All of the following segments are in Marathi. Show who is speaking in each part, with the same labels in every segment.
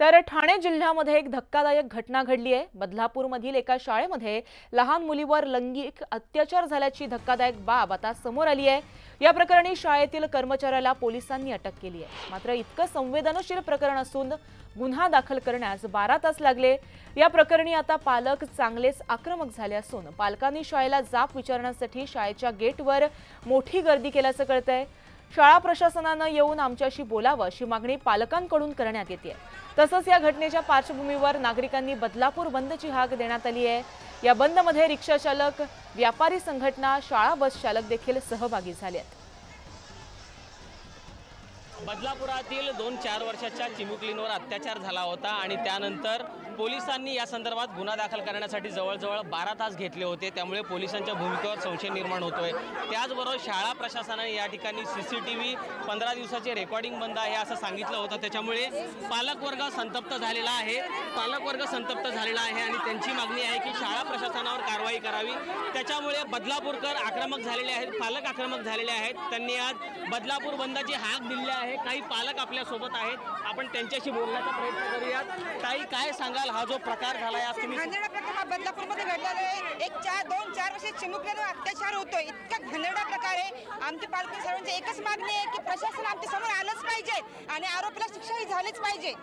Speaker 1: तर ठाणे जिल्ह्यामध्ये एक धक्कादायक घटना घडली आहे। बदलापूरमधील एका शाळेमध्ये लहान मुलीवर लैंगिक अत्याचार झाल्याची धक्कादायक बाब आता समोर आली आहे। या प्रकरणी शाळेतील कर्मचाऱ्याला पोलिसांनी अटक केली आहे। मात्र इतकं संवेदनशील प्रकरण असून गुन्हा दाखल करण्यास 12 तास लागले। या प्रकरणी आता पालक चांगलेच आक्रमक झाले असून पालकांनी शाळेला जाब विचारण्यासाठी शाळेच्या गेटवर मोठी गर्दी केल्याचं कळतंय। शाळा प्रशासनाने येऊन आमच्याशी बोलावं अशी मागणी पालकांकडून करण्यात येते। तसंच या घटनेच्या पार्श्वभूमीवर नागरिकांनी बदलापूर बंदची हाक देण्यात आली आहे। या बंदमध्ये रिक्षा चालक, व्यापारी संघटना, शाळा बस चालक देखील सहभागी झाले आहेत।
Speaker 2: बदलापुरातील 2-4 वर्षाच्या चिमुकलींवर अत्याचार झाला होता आणि त्यानंतर पोलिसांनी या संदर्भात गुन्हा दाखल करण्यासाठी जवळजवळ 12 तास घेतले होते। त्यामुळे पोलिसांच्या भूमिकेवर संशय निर्माण होतोय। त्याचबरोबर शाळा प्रशासनाने या ठिकाणी CCTV 15 दिवसाचे रेकॉर्डिंग बंद आहे असं सांगितलं होतं। त्याच्यामुळे पालकवर्ग संतप्त झालेला आहे आणि त्यांची मागणी आहे की शाळा प्रशासनावर कारवाई करावी। त्याच्यामुळे बदलापूरकर आक्रमक झालेले आहेत, पालक आक्रमक झालेले आहेत। त्यांनी आज बदलापूर बंदची हाक दिली आहे। काही पालक आपल्या सोबत आहेत, आपण त्यांच्याशी बोलण्याचा प्रयत्न करूयात। ताई, काय सांगाल, हा जो प्रकार झालाय आज तुम्ही
Speaker 3: बदलापूरमध्ये घडलेला आहे। 2-4 वर्षे चिमुकलीवर अत्याचार होतोय, इतका घाणेरडा प्रकार आहे। आमच्या पालक सर्वांची एकच मागणी आहे की प्रशासन आमच्या समोर आलंच पाहिजे आणि आरोपीला शिक्षाही झालीच पाहिजे।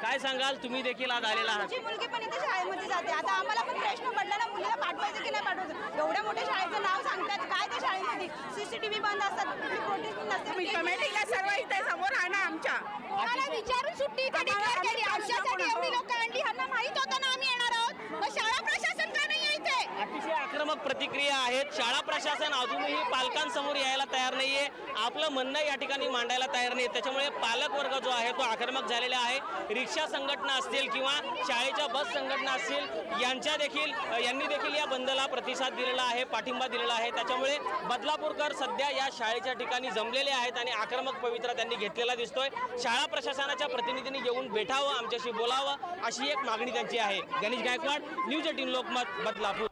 Speaker 2: काय सांगाल, तुम्ही देखील आज आलेला आहात?
Speaker 3: माझी मुलगी पण इथे शाळेमध्ये जाते। आता आम्हाला पण प्रश्न पडला ना, मुलीला पाठवायचं की नाही पाठवायचं। एवढ्या मोठ्या शाळेचं नाव सांगतात, काय त्या शाळेमध्ये CCTV बंद असतात, प्रोटेस्ट नसते।
Speaker 4: कमिटीला सर्व इथे समोर आहे ना आमच्या,
Speaker 3: आम्हाला विचारून सुट्टी डिक्लेअर केली। आमच्यासाठी एवढी लोक आणली, ह्यांना माहित होतं ना आम्ही येणार आहोत, मग शाळा प्रशासन का नाही यायचे?
Speaker 2: अतिशय आक्रमक प्रतिक्रिया आहेत। शाळा प्रशासन अजूनही पालकांसमोर यायला तयार नाहीये, आपलं म्हणणं या ठिकाणी मांडायला तयार नाही। त्याच्यामुळे पालक वर्ग जो आहे तो आक्रमक झालेला आहे। रिक्षा संघटना असतील किंवा शाळेच्या बस संघटना असतील, यांनी देखील या बंदला प्रतिसाद दिलेला आहे, पाठिंबा दिलेला आहे। त्याच्यामुळे बदलापूरकर सध्या या शाळेच्या ठिकाणी जमलेले आहेत आणि आक्रमक पवित्रा त्यांनी घेतलेला दिसतोय। शाळा प्रशासनाच्या प्रतिनिधींनी येऊन भेटावं, आमच्याशी बोलावं अशी एक मागणी त्यांची आहे। गणेश गायकवाड, न्यूज 18 लोकमत, बदलापूर।